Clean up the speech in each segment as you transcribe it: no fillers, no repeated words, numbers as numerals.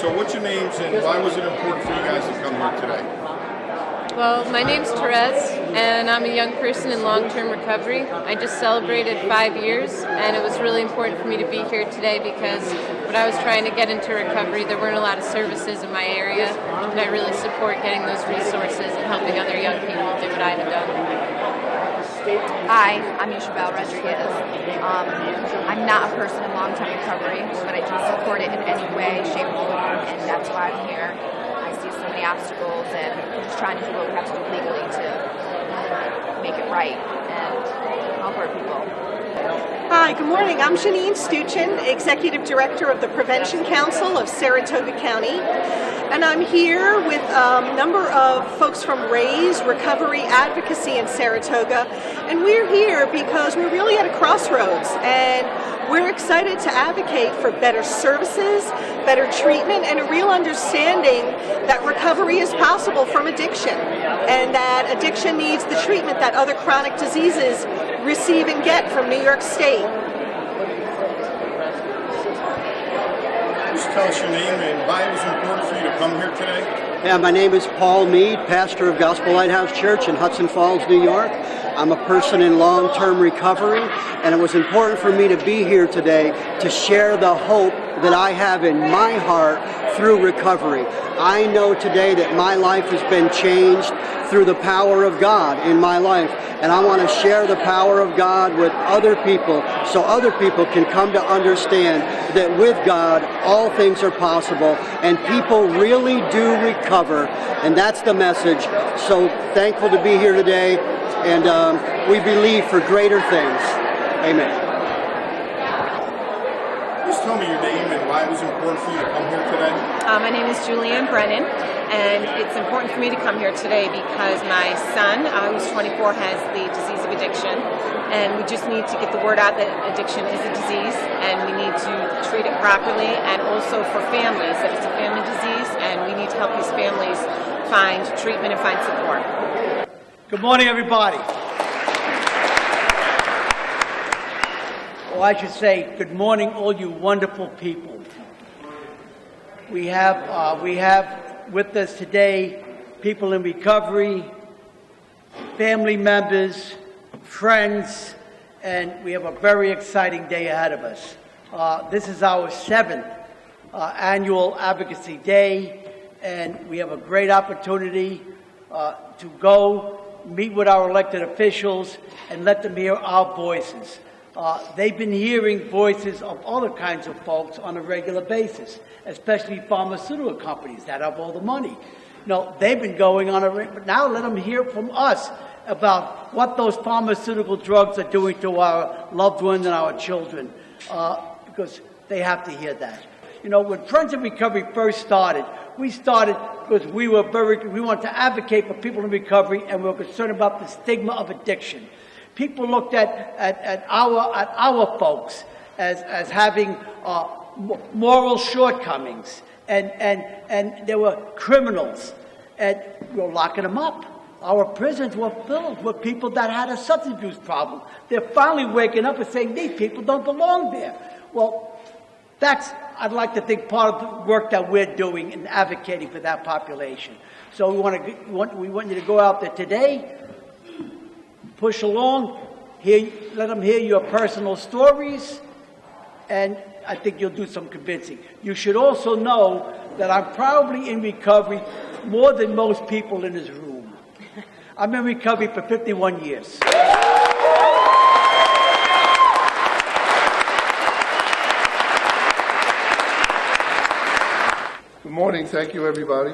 So what's your names and why was it important for you guys to come here today? Well, my name's Therese, and I'm a young person in long-term recovery. I just celebrated 5 years, and it was really important for me to be here today because when I was trying to get into recovery, there weren't a lot of services in my area, and I really support getting those resources and helping other young people do what I've done. Hi, I'm Isabel Rodriguez. I'm not a person in long-term recovery, but I do support it in any way, shape, or form, and that's why I'm here. I see so many obstacles, and we're just trying to do what we have to do legally to make it right and help our people. Hi, good morning. I'm Janine Stuchin, Executive Director of the Prevention Council of Saratoga County. And I'm here with a number of folks from RAISE, Recovery Advocacy in Saratoga. And we're here because we're really at a crossroads. And we're excited to advocate for better services, better treatment, and a real understanding that recovery is possible from addiction. And that addiction needs the treatment that other chronic diseases receive and get from New York State. Just tell us your name and why it was important for you to come here today. Yeah, my name is Paul Mead, pastor of Gospel Lighthouse Church in Hudson Falls, New York. I'm a person in long-term recovery, and it was important for me to be here today to share the hope that I have in my heart through recovery. I know today that my life has been changed through the power of God in my life, and I want to share the power of God with other people so other people can come to understand that with God all things are possible and people really do recover, and that's the message. So thankful to be here today, and we believe for greater things. Amen. Just tell me your name and why it was important for you to come here today. My name is Julian Runnin, and it's important for me to come here today because my son, who's 24, has the disease of addiction, and we just need to get the word out that addiction is a disease, and we need to treat it properly, and also for families, that it's a family disease, and we need to help these families find treatment and find support. Good morning, everybody. Or I should say, good morning, all you wonderful people. We have with us today people in recovery, family members, friends, and we have a very exciting day ahead of us. This is our 7th annual Advocacy Day, and we have a great opportunity to go meet with our elected officials and let them hear our voices. They've been hearing voices of other kinds of folks on a regular basis, especially pharmaceutical companies that have all the money. They've been going on but now let them hear from us about what those pharmaceutical drugs are doing to our loved ones and our children, because they have to hear that. When Friends of Recovery first started, we started because we wanted to advocate for people in recovery, and we were concerned about the stigma of addiction. People looked at our folks as having moral shortcomings, and they were criminals, and we were locking them up. Our prisons were filled with people that had a substance abuse problem. They're finally waking up and saying these people don't belong there. Well, I'd like to think, part of the work that we're doing in advocating for that population. So we want you to go out there today, push along, let them hear your personal stories, and I think you'll do some convincing. You should also know that I'm probably in recovery more than most people in this room. I'm in recovery for 51 years. Good morning. Thank you, everybody.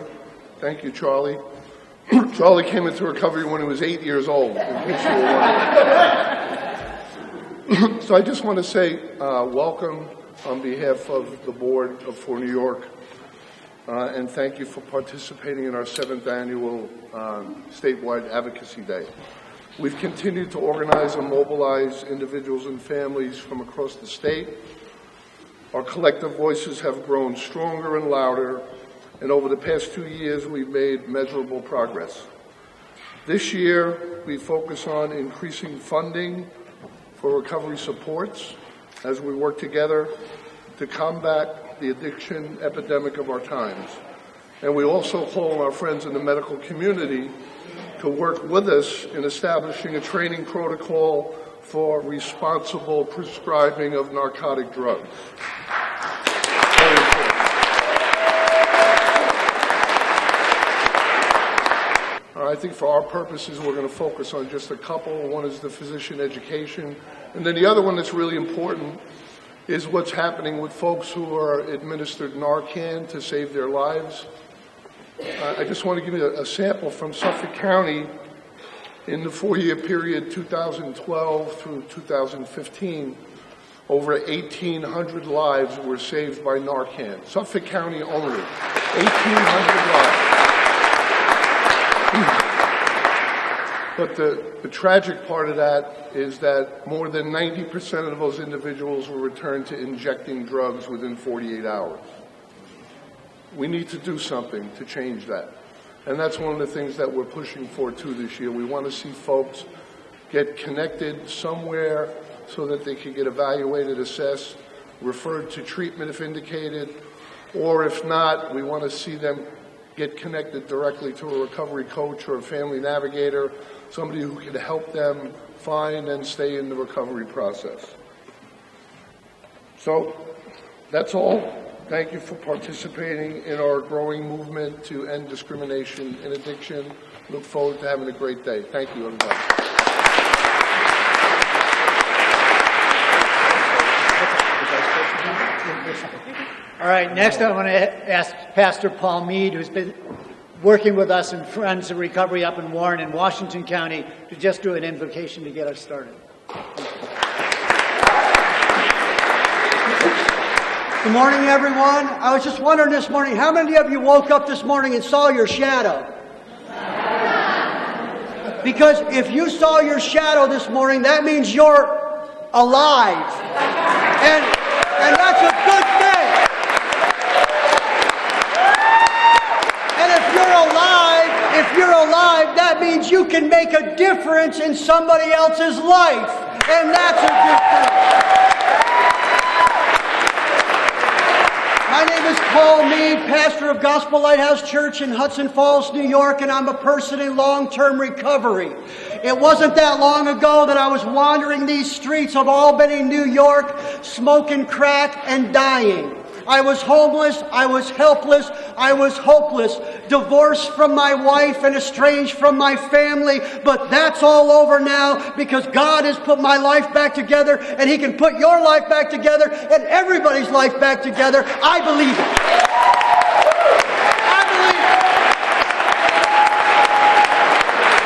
Thank you, Charlie. Charlie came into recovery when he was 8 years old. So I just want to say welcome on behalf of the board for New York, and thank you for participating in our 7th annual statewide Advocacy Day. We've continued to organize and mobilize individuals and families from across the state. Our collective voices have grown stronger and louder, and over the past 2 years, we've made measurable progress. This year, we focus on increasing funding for recovery supports as we work together to combat the addiction epidemic of our times. And we also call on our friends in the medical community to work with us in establishing a training protocol for responsible prescribing of narcotic drugs. Very important. I think for our purposes, we're going to focus on just a couple. One is the physician education. And then the other one that's really important is what's happening with folks who are administered Narcan to save their lives. I just want to give you a sample from Suffolk County. In the 4-year period 2012 through 2015, over 1,800 lives were saved by Narcan. Suffolk County only, 1,800 lives. But the tragic part of that is that more than 90% of those individuals were returned to injecting drugs within 48 hours. We need to do something to change that. And that's one of the things that we're pushing for too this year. We want to see folks get connected somewhere so that they can get evaluated, assessed, referred to treatment if indicated, or if not, we want to see them get connected directly to a recovery coach or a family navigator, somebody who can help them find and stay in the recovery process. So that's all. Thank you for participating in our growing movement to end discrimination in addiction. Look forward to having a great day. Thank you, everybody. All right, next I want to ask Pastor Paul Mead, who's been working with us in Friends of Recovery up in Warren and Washington County, to just do an invocation to get us started. Good morning, everyone. I was just wondering this morning, how many of you woke up this morning and saw your shadow? Because if you saw your shadow this morning, that means you're alive. And that's a good thing. And if you're alive, that means you can make a difference in somebody else's life. And that's a good thing. My name is Paul Mead, pastor of Gospel Lighthouse Church in Hudson Falls, New York, and I'm a person in long-term recovery. It wasn't that long ago that I was wandering these streets of Albany, New York, smoking crack and dying. I was homeless, I was helpless, I was hopeless, divorced from my wife and estranged from my family, but that's all over now because God has put my life back together and He can put your life back together and everybody's life back together. I believe it. I believe it.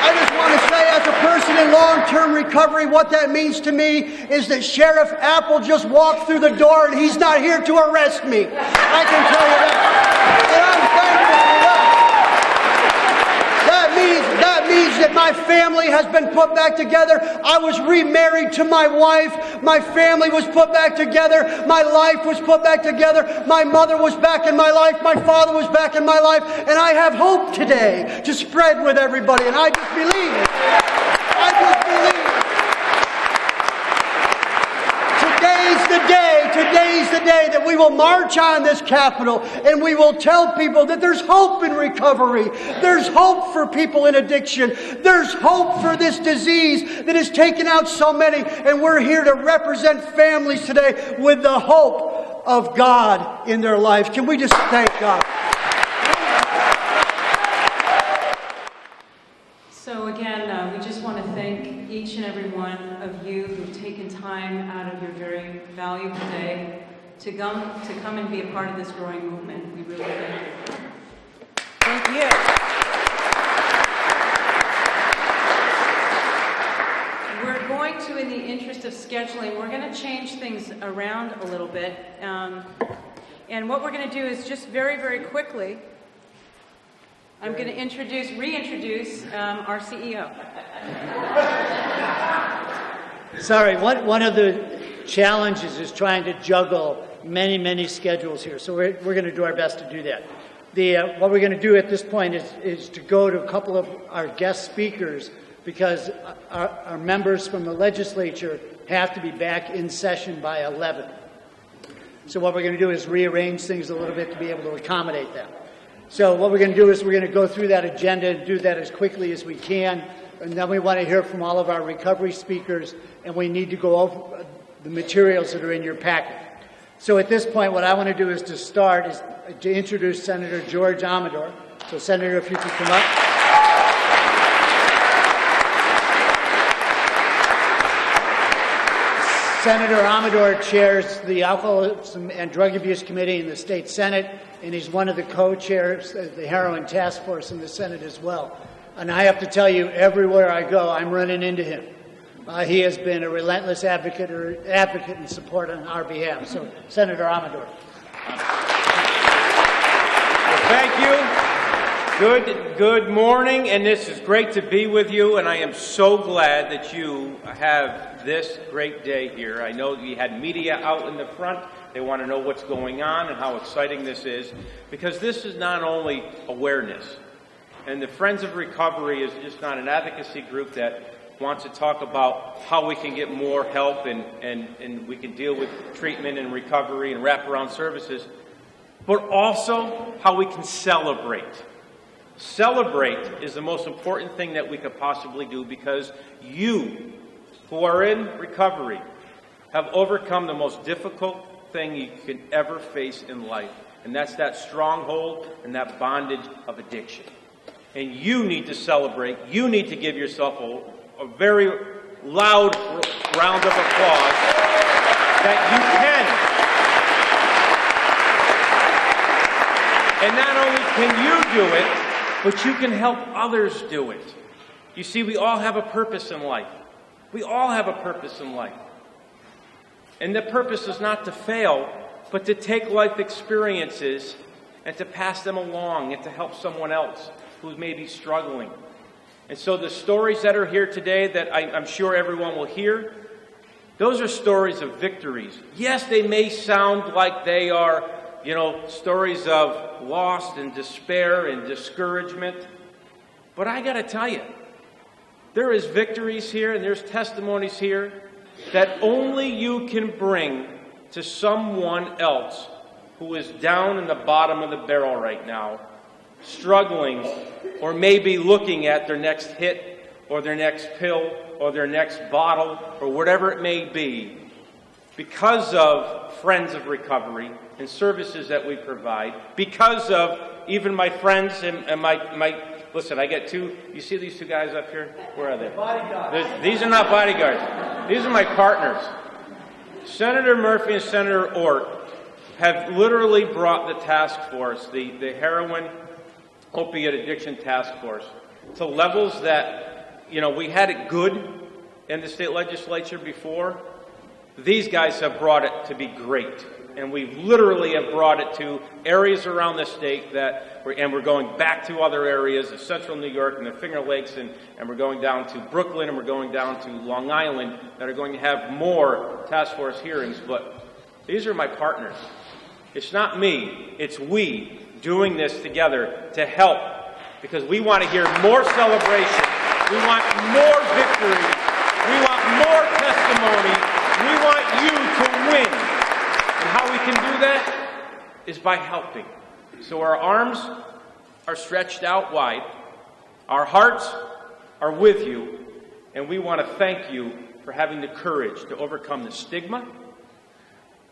I just want to say, as a person in long-term recovery, what that means to me is that Sheriff Apple just walked through the door and he's not here to arrest me. I can tell you that. And I'm thankful for that. That means that my family has been put back together. I was remarried to my wife. My family was put back together. My life was put back together. My mother was back in my life. My father was back in my life. And I have hope today to spread with everybody. And I just believe it. I just believe it. Today's the day that we will march on this Capitol and we will tell people that there's hope in recovery. There's hope for people in addiction. There's hope for this disease that has taken out so many. And we're here to represent families today with the hope of God in their lives. Can we just thank God? So again, we just want to thank each and every one of you who've taken time out of your very valuable day to come and be a part of this growing movement. We really thank you. Thank you. We're going to, in the interest of scheduling, we're going to change things around a little bit. And what we're going to do is just very, very quickly, I'm going to reintroduce our CEO. Sorry, one of the challenges is trying to juggle many schedules here. So we're going to do our best to do that. What we're going to do at this point is to go to a couple of our guest speakers because our members from the legislature have to be back in session by 11. So what we're going to do is rearrange things a little bit to be able to accommodate them. So what we're going to do is we're going to go through that agenda and do that as quickly as we can. And then we want to hear from all of our recovery speakers, and we need to go over the materials that are in your packet. So at this point, what I want to do is to introduce Senator George Amedore. So Senator, if you could come up. Senator Amedore chairs the Alcoholism and Drug Abuse Committee in the State Senate, and he's one of the co-chairs of the Heroin Task Force in the Senate as well. And I have to tell you, everywhere I go, I'm running into him. He has been a relentless advocate and support on our behalf. So, Senator Amedore. Well, thank you. Good morning, and this is great to be with you, and I am so glad that you have this great day here. I know you had media out in the front. They want to know what's going on and how exciting this is, because this is not only awareness, and the Friends of Recovery is just not an advocacy group that wants to talk about how we can get more help and we can deal with treatment and recovery and wraparound services, but also how we can celebrate. Celebrate is the most important thing that we could possibly do, because you who are in recovery have overcome the most difficult thing you can ever face in life, and that's that stronghold and that bondage of addiction. And you need to celebrate. You need to give yourself a very loud round of applause that you can. And not only can you do it, but you can help others do it. You see, we all have a purpose in life. We all have a purpose in life. And the purpose is not to fail, but to take life experiences and to pass them along and to help someone else who may be struggling. And so the stories that are here today that I'm sure everyone will hear, those are stories of victories. Yes, they may sound like they are, stories of loss and despair and discouragement. But I got to tell you, there is victories here and there's testimonies here that only you can bring to someone else who is down in the bottom of the barrel right now, struggling, or maybe looking at their next hit or their next pill or their next bottle or whatever it may be, because of Friends of Recovery and services that we provide, because of even my friends and my listen, I get two, you see these two guys up here? Where are they? Bodyguards. These are not bodyguards. These are my partners. Senator Murphy and Senator Ort have literally brought the task force, the heroin opiate addiction task force, to levels that, we had it good in the state legislature before. These guys have brought it to be great. And we literally have brought it to areas around the state and we're going back to other areas of central New York and the Finger Lakes, and we're going down to Brooklyn, and we're going down to Long Island, that are going to have more task force hearings. But these are my partners. It's not me, it's we doing this together to help, because we want to hear more celebration, we want more victory, we want more testimony, we want you to win. And how we can do that is by helping. So our arms are stretched out wide, our hearts are with you, and we want to thank you for having the courage to overcome the stigma,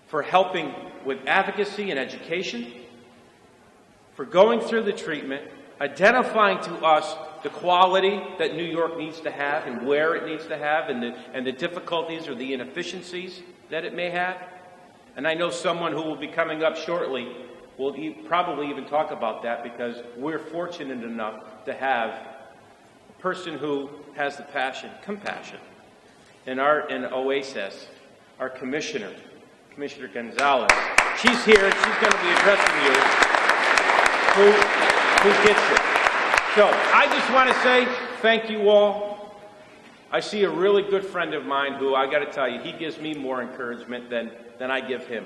for helping with advocacy and education, for going through the treatment, identifying to us the quality that New York needs to have and where it needs to have, and the difficulties or the inefficiencies that it may have. And I know someone who will be coming up shortly will probably even talk about that, because we're fortunate enough to have a person who has the compassion. In OASIS, our Commissioner Gonzalez, she's here and she's going to be addressing you, who gets it. So I just want to say thank you all. I see a really good friend of mine who, I got to tell you, he gives me more encouragement than I give him,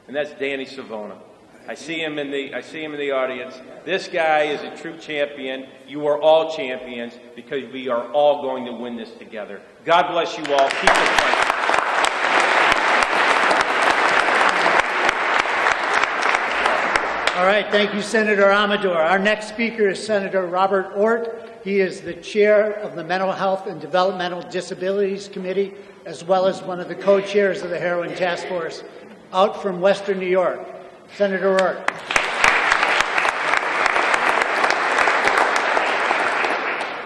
and that's Danny Savona. I see him in the audience. This guy is a true champion. You are all champions, because we are all going to win this together. God bless you all. Keep it fighting. All right, thank you, Senator Amedore. Our next speaker is Senator Robert Ort. He is the chair of the Mental Health and Developmental Disabilities Committee, as well as one of the co-chairs of the Heroin Task Force, out from Western New York. Senator Ort.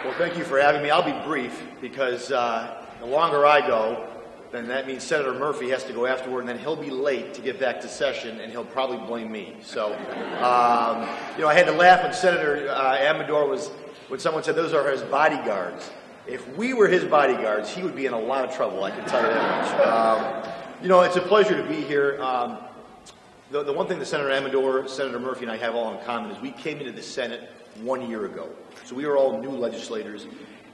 Well, thank you for having me. I'll be brief because the longer I go, then that means Senator Murphy has to go afterward, and then he'll be late to get back to session, and he'll probably blame me. So, I had to laugh when Senator Amedore when someone said those are his bodyguards. If we were his bodyguards, he would be in a lot of trouble, I can tell you that much. It's a pleasure to be here. The one thing that Senator Amedore, Senator Murphy, and I have all in common is we came into the Senate 1 year ago. So we were all new legislators,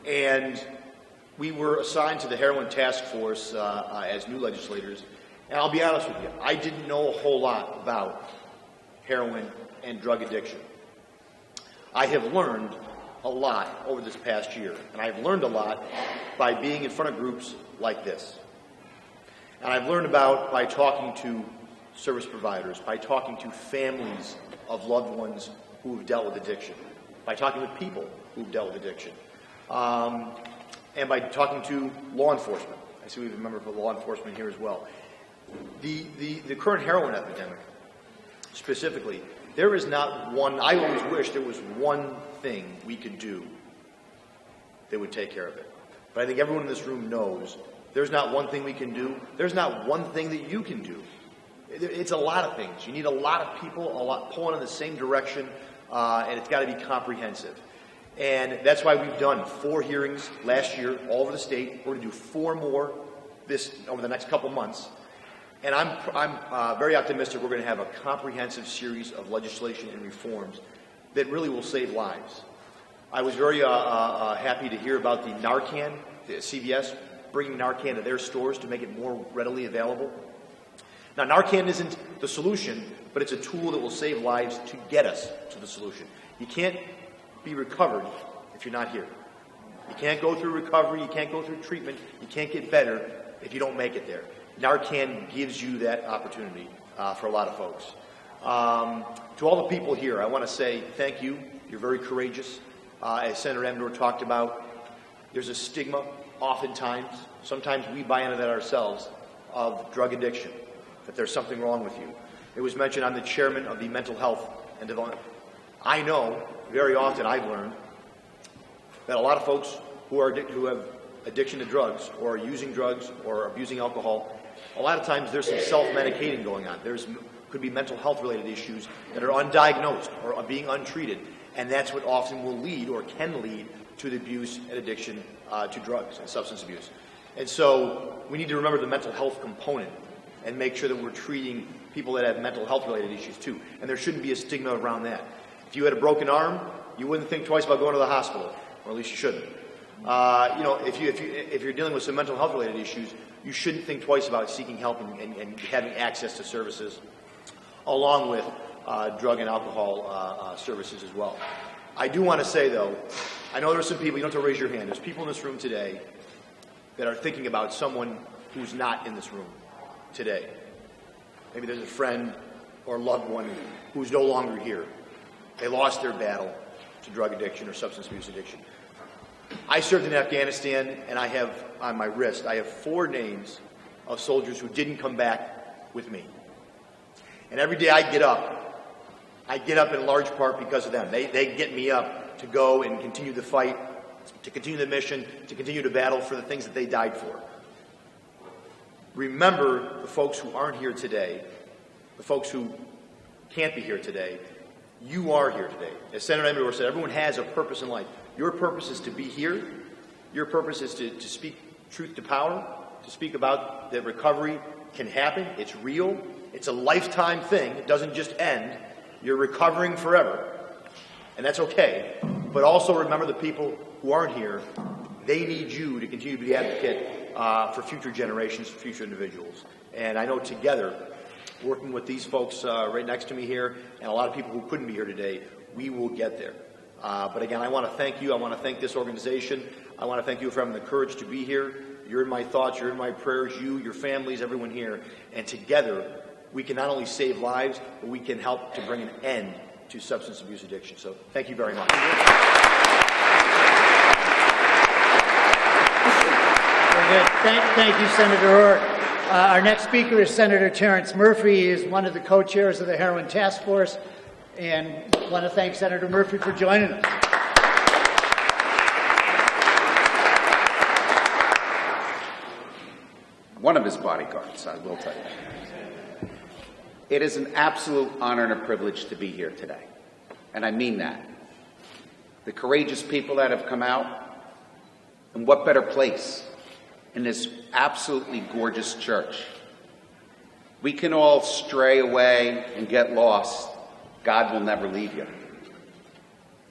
and we were assigned to the Heroin Task Force as new legislators. And I'll be honest with you, I didn't know a whole lot about heroin and drug addiction. I have learned a lot over this past year, and I've learned a lot by being in front of groups like this. And I've learned about by talking to service providers, by talking to families of loved ones who have dealt with addiction, by talking with people who've dealt with addiction, and by talking to law enforcement. I see we have a member of law enforcement here as well. The current heroin epidemic, specifically, there is not one, I always wish there was one thing we could do that would take care of it. But I think everyone in this room knows there's not one thing we can do. There's not one thing that you can do. It's a lot of things. You need a lot of people, pulling in the same direction, and it's got to be comprehensive. And that's why we've done 4 hearings last year all over the state. We're going to do 4 more over the next couple months. And I'm very optimistic we're going to have a comprehensive series of legislation and reforms that really will save lives. I was very happy to hear about the Narcan, the CVS bringing Narcan to their stores to make it more readily available. Now, Narcan isn't the solution, but it's a tool that will save lives to get us to the solution. You can't be recovered if you're not here. You can't go through recovery, you can't go through treatment, you can't get better if you don't make it there. Narcan gives you that opportunity for a lot of folks. To all the people here, I want to say thank you. You're very courageous. As Senator Amedore talked about, there's a stigma oftentimes, sometimes we buy into that ourselves, of drug addiction, that there's something wrong with you. It was mentioned I'm the chairman of the Mental Health and Development. I know, very often I've learned, that a lot of folks who have addiction to drugs or are using drugs or abusing alcohol, a lot of times there's some self-medicating going on. Could be mental health related issues that are undiagnosed or are being untreated, and that's what often will lead or can lead to the abuse and addiction to drugs and substance abuse. And so we need to remember the mental health component and make sure that we're treating people that have mental health related issues too. And there shouldn't be a stigma around that. If you had a broken arm, you wouldn't think twice about going to the hospital, or at least you shouldn't. If you're dealing with some mental health related issues, you shouldn't think twice about seeking help and having access to services, along with drug and alcohol services as well. I do want to say, though, I know there's some people, you don't have to raise your hand, there's people in this room today that are thinking about someone who's not in this room today. Maybe there's a friend or loved one who's no longer here. They lost their battle to drug addiction or substance abuse addiction. I served in Afghanistan, and I have on my wrist, I have 4 names of soldiers who didn't come back with me. And every day I get up in large part because of them. They get me up to go and continue the fight, to continue the mission, to continue to battle for the things that they died for. Remember the folks who aren't here today, the folks who can't be here today. You are here today. As Senator Amedore said, everyone has a purpose in life. Your purpose is to be here. Your purpose is to speak truth to power, to speak about that recovery can happen. It's real. It's a lifetime thing. It doesn't just end. You're recovering forever. And that's okay. But also remember the people who aren't here. They need you to continue to be advocate for future generations, for future individuals. And I know together, working with these folks right next to me here, and a lot of people who couldn't be here today, we will get there. But again, I want to thank you. I want to thank this organization. I want to thank you for having the courage to be here. You're in my thoughts. You're in my prayers. You, your families, everyone here. And together, we can not only save lives, but we can help to bring an end to substance abuse addiction. So thank you very much. Very good. Thank you, Senator O'Rourke. Our next speaker is Senator Terrence Murphy. He is one of the co-chairs of the Heroin Task Force, and I want to thank Senator Murphy for joining us. One of his bodyguards, I will tell you. It is an absolute honor and a privilege to be here today, and I mean that. The courageous people that have come out, and what better place in this absolutely gorgeous church. We can all stray away and get lost. God will never leave you.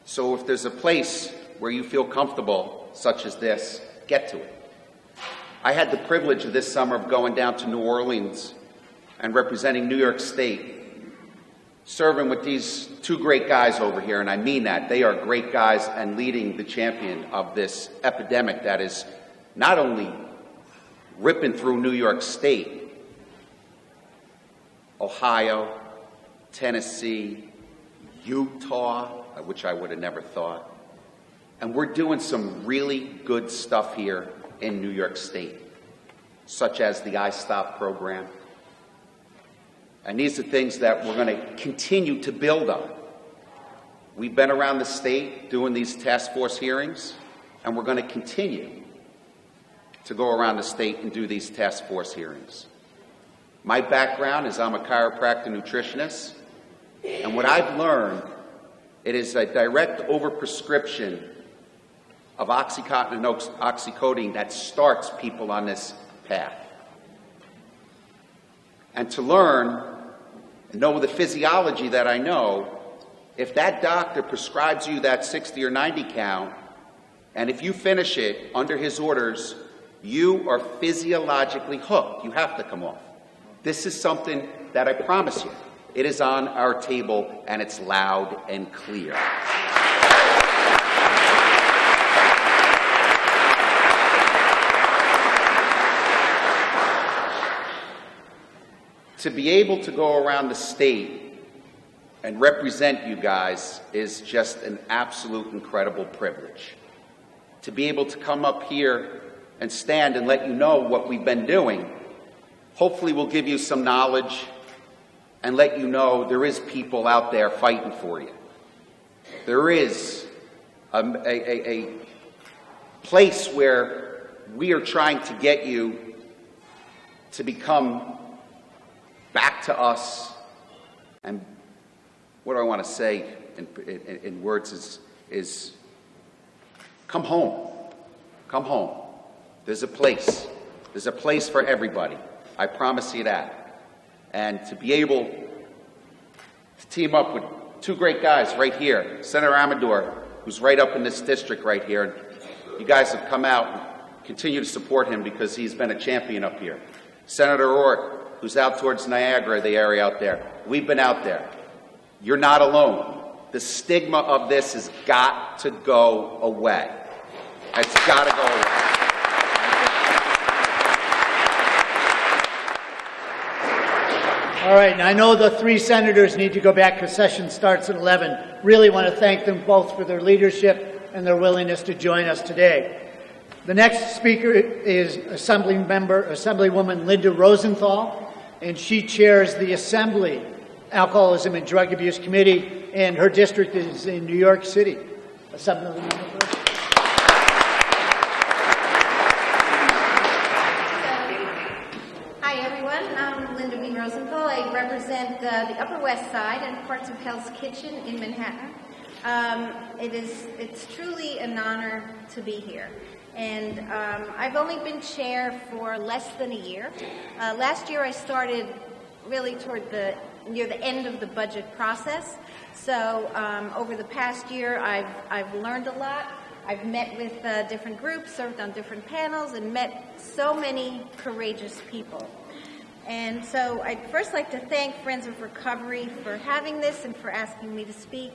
So if there's a place where you feel comfortable, such as this, get to it. I had the privilege of this summer of going down to New Orleans and representing New York State, serving with these two great guys over here, and I mean that. They are great guys and leading the champion of this epidemic that is not only ripping through New York State, Ohio, Tennessee, Utah, which I would have never thought. And we're doing some really good stuff here in New York State, such as the iStop program. And these are things that we're going to continue to build on. We've been around the state doing these task force hearings, and we're going to continue to go around the state and do these task force hearings. My background is I'm a chiropractor nutritionist, and what I've learned, it is a direct overprescription of Oxycontin and oxycodone that starts people on this path. And to learn and know the physiology that I know, if that doctor prescribes you that 60 or 90 count, and if you finish it under his orders, you are physiologically hooked. You have to come off. This is something that I promise you, it is on our table and it's loud and clear. To be able to go around the state and represent you guys is just an absolute incredible privilege. To be able to come up here and stand and let you know what we've been doing, hopefully will give you some knowledge and let you know there is people out there fighting for you. There is a place where we are trying to get you to become back to us. And what do I want to say in words is come home. Come home. There's a place. There's a place for everybody. I promise you that. And to be able to team up with two great guys right here, Senator Amedore, who's right up in this district right here. You guys have come out and continue to support him because he's been a champion up here. Senator O'Rourke, who's out towards Niagara, the area out there. We've been out there. You're not alone. The stigma of this has got to go away. It's got to go away. All right, and I know the three senators need to go back because session starts at 11. Really want to thank them both for their leadership and their willingness to join us today. The next speaker is Assemblywoman Linda Rosenthal, and she chairs the Assembly Alcoholism and Drug Abuse Committee, and her district is in New York City. Assemblywoman first. Hi everyone, I'm Linda B. Rosenthal. I represent the Upper West Side and parts of Hell's Kitchen in Manhattan. It's truly an honor to be here. And I've only been chair for less than a year. Last year I started really near the end of the budget process. So over the past year I've learned a lot. I've met with different groups, served on different panels, and met so many courageous people. And so I'd first like to thank Friends of Recovery for having this and for asking me to speak,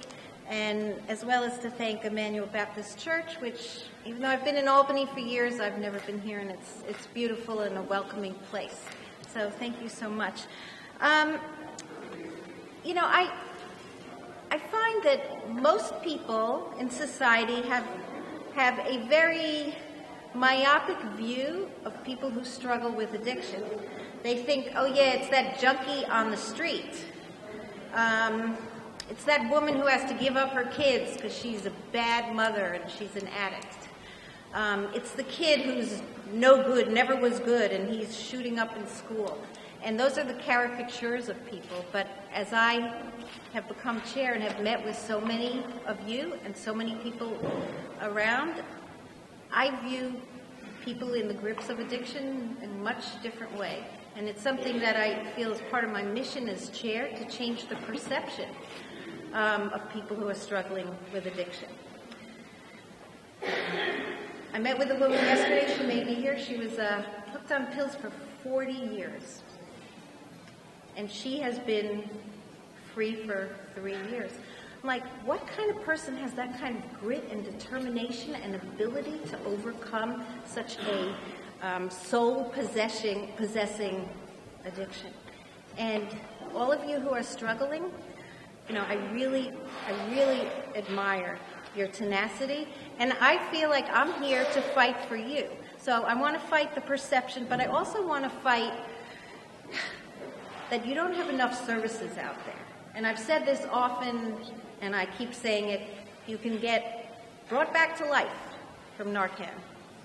and as well as to thank Emmanuel Baptist Church, which, even though I've been in Albany for years, I've never been here, and it's beautiful and a welcoming place. So thank you so much. You know, I find that most people in society have a very myopic view of people who struggle with addiction. They think, oh yeah, it's that junkie on the street. It's that woman who has to give up her kids because she's a bad mother and she's an addict. It's the kid who's no good, never was good, and he's shooting up in school. And those are the caricatures of people. But as I have become chair and have met with so many of you and so many people around, I view people in the grips of addiction in a much different way. And it's something that I feel is part of my mission as chair, to change the perception of people who are struggling with addiction. I met with a woman yesterday. She made me hear she was hooked on pills for 40 years. And she has been free for 3 years. I'm like, what kind of person has that kind of grit and determination and ability to overcome such a soul-possessing addiction? And all of you who are struggling, you know, I really admire your tenacity, and I feel like I'm here to fight for you. So I want to fight the perception, but I also want to fight that you don't have enough services out there. And I've said this often, and I keep saying it, you can get brought back to life from Narcan.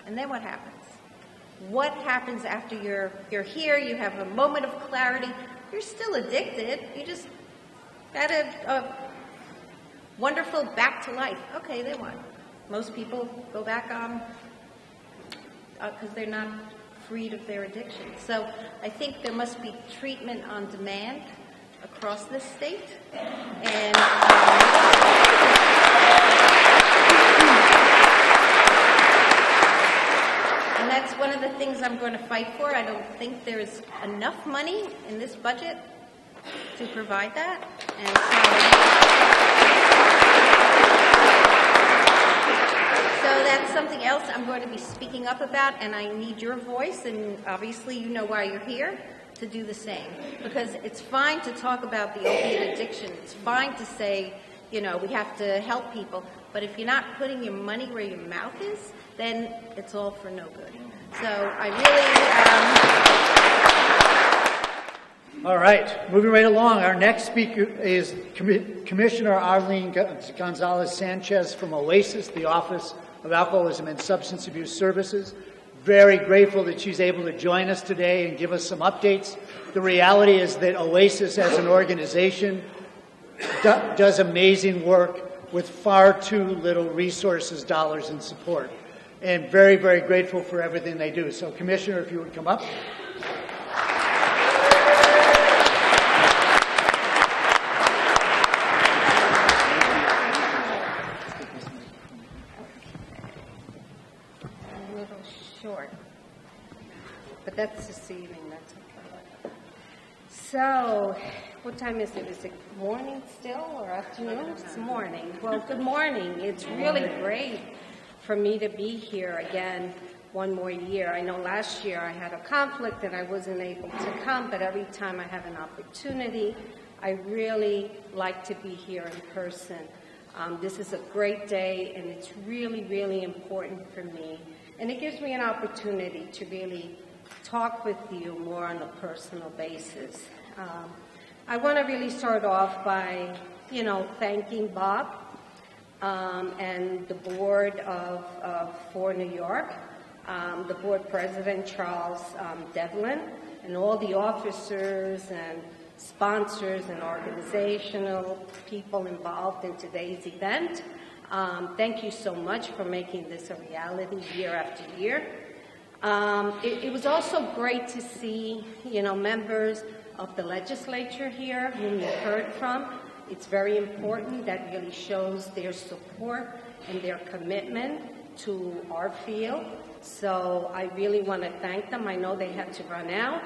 And then what happens? What happens after you're here, you have a moment of clarity, you're still addicted, you just got a wonderful back to life. Okay, then what? Most people go back on because they're not freed of their addiction. So I think there must be treatment on demand across this state. And that's one of the things I'm going to fight for. I don't think there is enough money in this budget to provide that. And so that's something else I'm going to be speaking up about, and I need your voice, and obviously you know why you're here, to do the same. Because it's fine to talk about the opiate addiction. It's fine to say, you know, we have to help people. But if you're not putting your money where your mouth is, then it's all for no good. So I really... All right, moving right along. Our next speaker is Commissioner Arlene Gonzalez-Sanchez from OASIS, the Office of Alcoholism and Substance Abuse Services. Very grateful that she's able to join us today and give us some updates. The reality is that OASIS as an organization does amazing work with far too little resources, dollars, and support. And very, very grateful for everything they do. So, Commissioner, if you would come up. Short, but that's this evening, that's okay. So, what time is it? Is it morning still or afternoon? It's morning. Well, good morning. It's really great for me to be here again one more year. I know last year I had a conflict and I wasn't able to come, but every time I have an opportunity, I really like to be here in person. This is a great day, and it's really, really important for me. And it gives me an opportunity to really talk with you more on a personal basis. I want to really start off by, thanking Bob and the board of For New York, the board president, Charles Devlin, and all the officers and sponsors and organizational people involved in today's event. Thank you so much for making this a reality year after year. It was also great to see, members of the legislature here whom you heard from. It's very important. That really shows their support and their commitment to our field. So I really want to thank them. I know they had to run out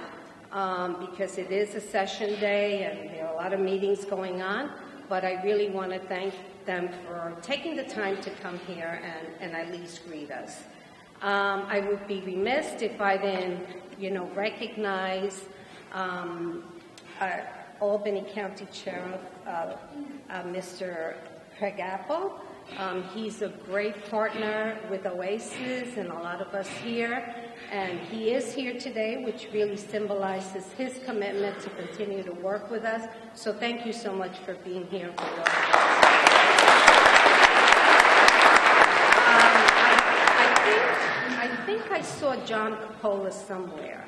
because it is a session day and there are a lot of meetings going on. But I really want to thank them for taking the time to come here and at least greet us. I would be remiss if I didn't, recognize our Albany County Sheriff, Mr. Craig Apple. He's a great partner with Oasis and a lot of us here, and he is here today, which really symbolizes his commitment to continue to work with us. So thank you so much for being here. I think I saw John Coppola somewhere.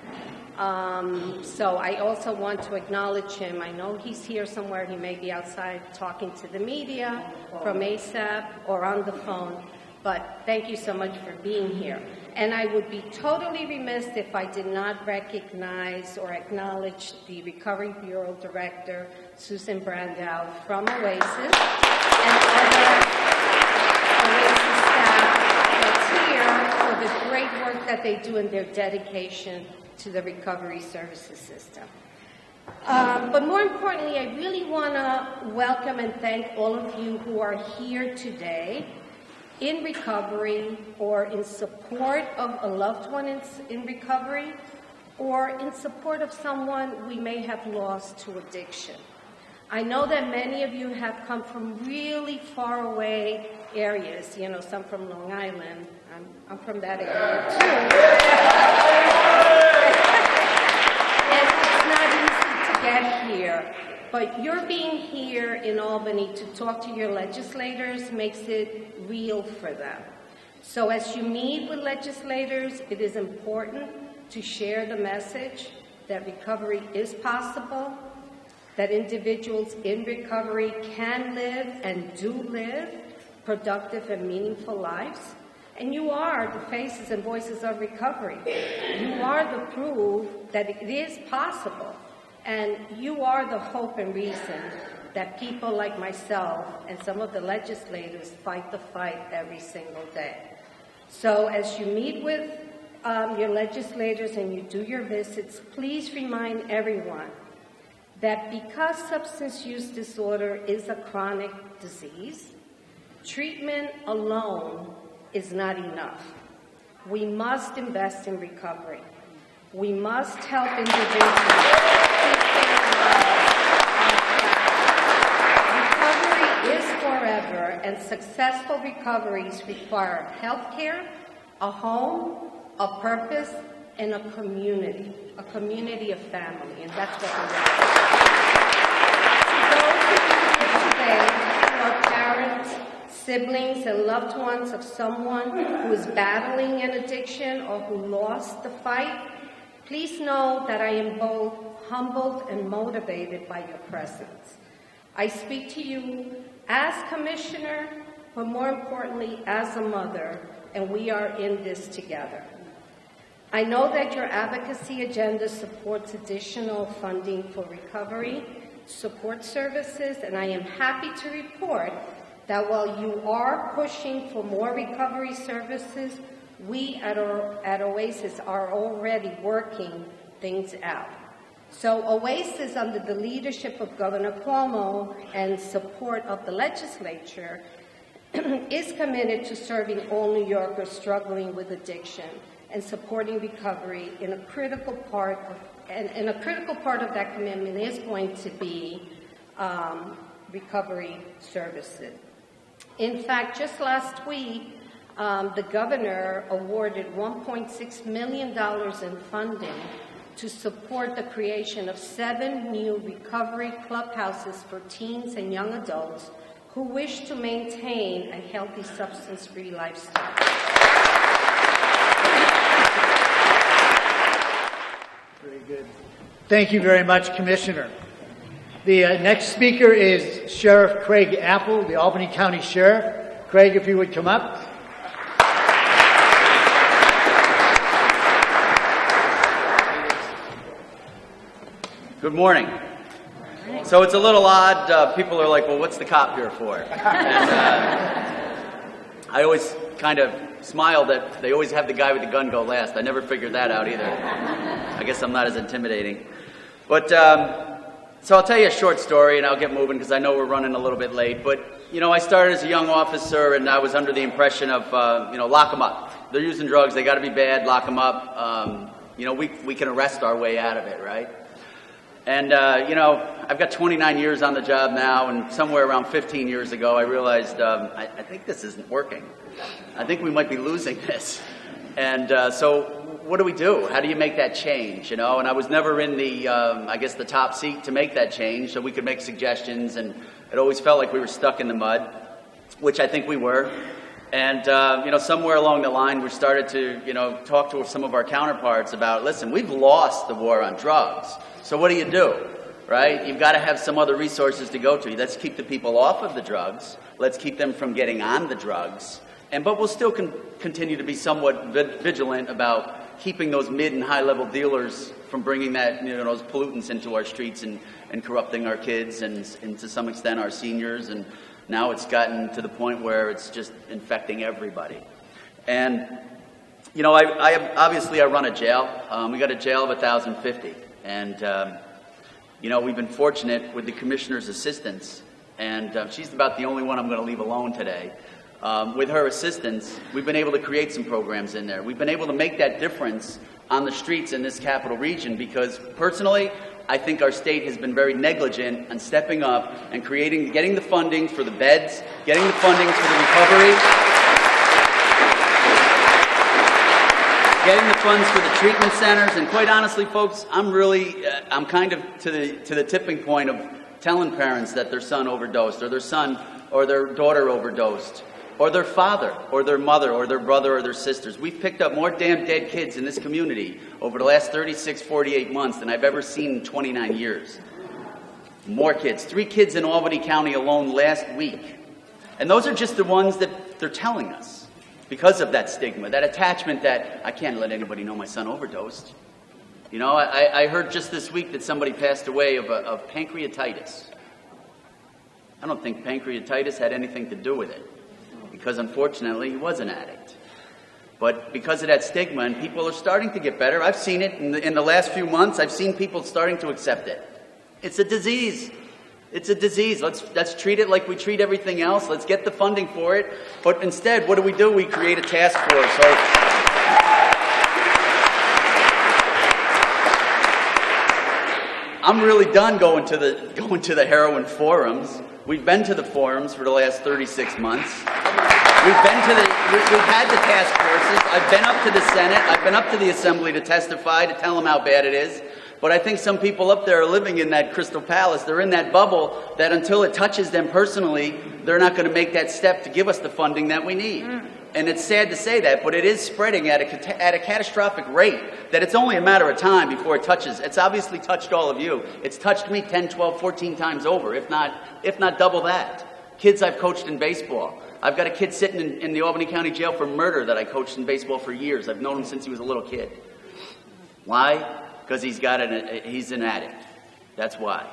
So I also want to acknowledge him. I know he's here somewhere. He may be outside talking to the media from ASAP or on the phone. But thank you so much for being here. And I would be totally remiss if I did not recognize or acknowledge the Recovery Bureau Director, Susan Brandow, from Oasis, and other Oasis staff that's here for the great work that they do and their dedication to the recovery services system. But more importantly, I really want to welcome and thank all of you who are here today in recovery or in support of a loved one in recovery or in support of someone we may have lost to addiction. I know that many of you have come from really far away areas, you know, some from Long Island. I'm from that area too. It's not easy to get here, but your being here in Albany to talk to your legislators makes it real for them. So as you meet with legislators, it is important to share the message that recovery is possible, that individuals in recovery can live and do live productive and meaningful lives. And you are the faces and voices of recovery. You are the proof that it is possible. And you are the hope and reason that people like myself and some of the legislators fight the fight every single day. So as you meet with your legislators and you do your visits, please remind everyone that because substance use disorder is a chronic disease, treatment alone is not enough. We must invest in recovery. We must help individuals. Recovery is forever, and successful recoveries require health care, a home, a purpose, and a community of family, and that's what we want. To those of you today who are parents, siblings, and loved ones of someone who is battling an addiction or who lost the fight, please know that I am both humbled and motivated by your presence. I speak to you as commissioner, but more importantly, as a mother, and we are in this together. I know that your advocacy agenda supports additional funding for recovery, support services, and I am happy to report that while you are pushing for more recovery services, we at Oasis are already working things out. So Oasis, under the leadership of Governor Cuomo and support of the legislature, is committed to serving all New Yorkers struggling with addiction and supporting recovery. In a critical part of that commitment is going to be recovery services. In fact, just last week, the governor awarded $1.6 million in funding to support the creation of 7 new recovery clubhouses for teens and young adults who wish to maintain a healthy substance-free lifestyle. Very good. Thank you very much, Commissioner. The next speaker is Sheriff Craig Apple, the Albany County Sheriff. Craig, if you would come up. Good morning. So it's a little odd. People are like, well, what's the cop here for? And I always kind of smile that they always have the guy with the gun go last. I never figured that out either. I guess I'm not as intimidating. But so I'll tell you a short story and I'll get moving because I know we're running a little bit late. But, you know, I started as a young officer and I was under the impression of, lock them up. They're using drugs. They got to be bad. Lock them up. We can arrest our way out of it, right? And, I've got 29 years on the job now, and somewhere around 15 years ago, I realized I think this isn't working. I think we might be losing this. And so what do? How do you make that change, And I was never in the, the top seat to make that change, so we could make suggestions, and it always felt like we were stuck in the mud, which I think we were. And, somewhere along the line, we started to, talk to some of our counterparts about, listen, we've lost the war on drugs. So what do? Right? You've got to have some other resources to go to. Let's keep the people off of the drugs. Let's keep them from getting on the drugs. But we'll still continue to be somewhat vigilant about keeping those mid and high-level dealers from bringing those pollutants into our streets and corrupting our kids and to some extent our seniors. And now it's gotten to the point where it's just infecting everybody. And, I run a jail. We got a jail of 1,050. And, we've been fortunate with the commissioner's assistance. And she's about the only one I'm going to leave alone today. With her assistance, we've been able to create some programs in there. We've been able to make that difference on the streets in this capital region because, personally, I think our state has been very negligent on stepping up and getting the funding for the beds, getting the funding for the recovery, getting the funds for the treatment centers. And quite honestly, folks, I'm kind of to the tipping point of telling parents that their son overdosed or their son or their daughter overdosed, or their father, or their mother, or their brother, or their sisters. We've picked up more damn dead kids in this community over the last 36, 48 months than I've ever seen in 29 years. More kids. 3 kids in Albany County alone last week. And those are just the ones that they're telling us because of that stigma, that attachment that I can't let anybody know my son overdosed. I heard just this week that somebody passed away of pancreatitis. I don't think pancreatitis had anything to do with it, because unfortunately he was an addict. But because of that stigma, and people are starting to get better, I've seen it in the last few months, I've seen people starting to accept it. It's a disease. It's a disease. Let's treat it like we treat everything else. Let's get the funding for it. But instead, what do? We create a task force. I'm really done going to the heroin forums. We've been to the forums for the last 36 months. We've had the task forces. I've been up to the Senate. I've been up to the Assembly to testify, to tell them how bad it is. But I think some people up there are living in that crystal palace. They're in that bubble that until it touches them personally, they're not going to make that step to give us the funding that we need. And it's sad to say that, but it is spreading at a catastrophic rate that it's only a matter of time before it touches. It's obviously touched all of you. It's touched me 10, 12, 14 times over, if not double that. Kids I've coached in baseball. I've got a kid sitting in the Albany County Jail for murder that I coached in baseball for years. I've known him since he was a little kid. Why? Because he's an addict. That's why.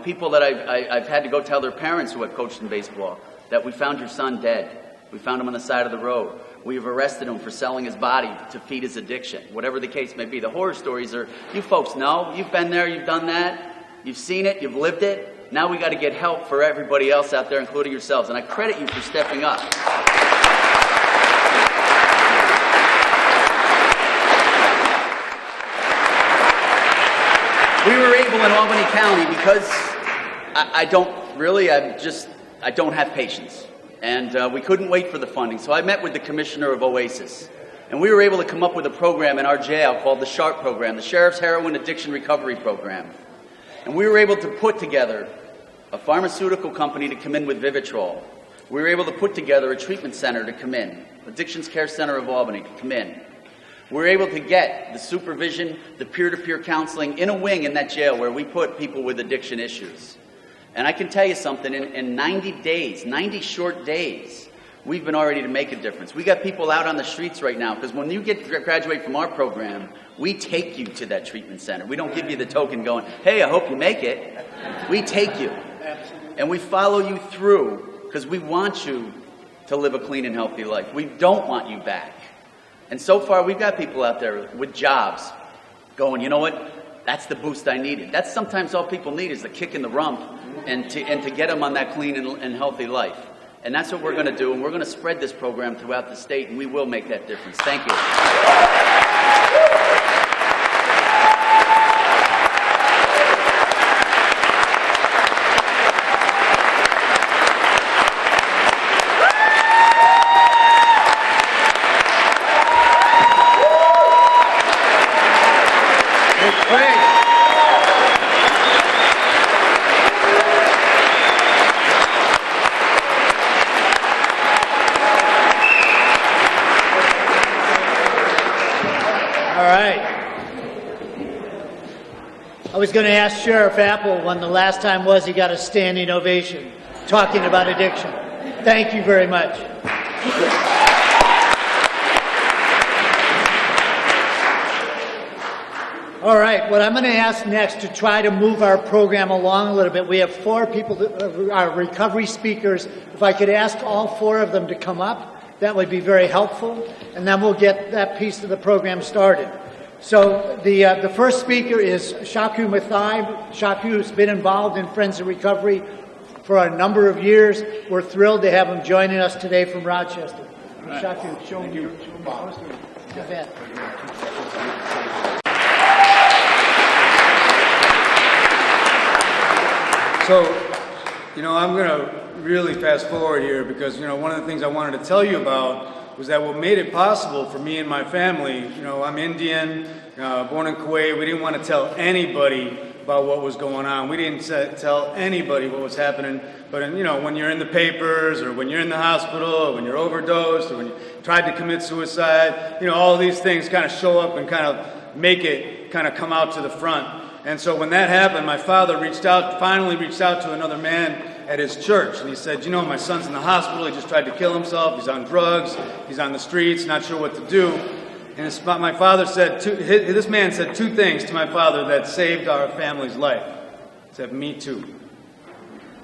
People that I've had to go tell their parents who I've coached in baseball that we found your son dead. We found him on the side of the road. We've arrested him for selling his body to feed his addiction, whatever the case may be. The horror stories are, you folks know, you've been there, you've done that, you've seen it, you've lived it. Now we got to get help for everybody else out there, including yourselves. And I credit you for stepping up. We were able in Albany County because I don't have patience. And we couldn't wait for the funding. So I met with the commissioner of Oasis. And we were able to come up with a program in our jail called the SHARP program, the Sheriff's Heroin Addiction Recovery Program. And we were able to put together a pharmaceutical company to come in with Vivitrol. We were able to put together a treatment center to come in, Addictions Care Center of Albany to come in. We were able to get the supervision, the peer-to-peer counseling in a wing in that jail where we put people with addiction issues. And I can tell you something, in 90 short days, we've been already to make a difference. We got people out on the streets right now, because when you graduate from our program, we take you to that treatment center. We don't give you the token going, hey, I hope you make it. We take you. And we follow you through, because we want you to live a clean and healthy life. We don't want you back. And so far, we've got people out there with jobs going, you know what? That's the boost I needed. That's sometimes all people need is the kick in the rump and to get them on that clean and healthy life. And that's what we're going to do, and we're going to spread this program throughout the state, and we will make that difference. Thank you. Great. All right. I was going to ask Sheriff Apple when the last time was he got a standing ovation talking about addiction. Thank you very much. All right, what I'm going to ask next to try to move our program along a little bit, we have 4 people that are recovery speakers. If I could ask all 4 of them to come up, that would be very helpful, and then we'll get that piece of the program started. So the first speaker is Shaku Mathai. Shaku has been involved in Friends of Recovery for a number of years. We're thrilled to have him joining us today from Rochester. Right. Shaku, show me your poster. Go ahead. So, I'm going to really fast forward here because, one of the things I wanted to tell you about was that what made it possible for me and my family, I'm Indian, born in Kuwait. We didn't want to tell anybody about what was going on. We didn't tell anybody what was happening. But, when you're in the papers or when you're in the hospital or when you're overdosed or when you tried to commit suicide, all of these things kind of show up and kind of make it kind of come out to the front. And so when that happened, my father finally reached out to another man at his church. And he said, my son's in the hospital. He just tried to kill himself. He's on drugs. He's on the streets, not sure what to do. And my father said, this man said 2 things to my father that saved our family's life. He said, me too.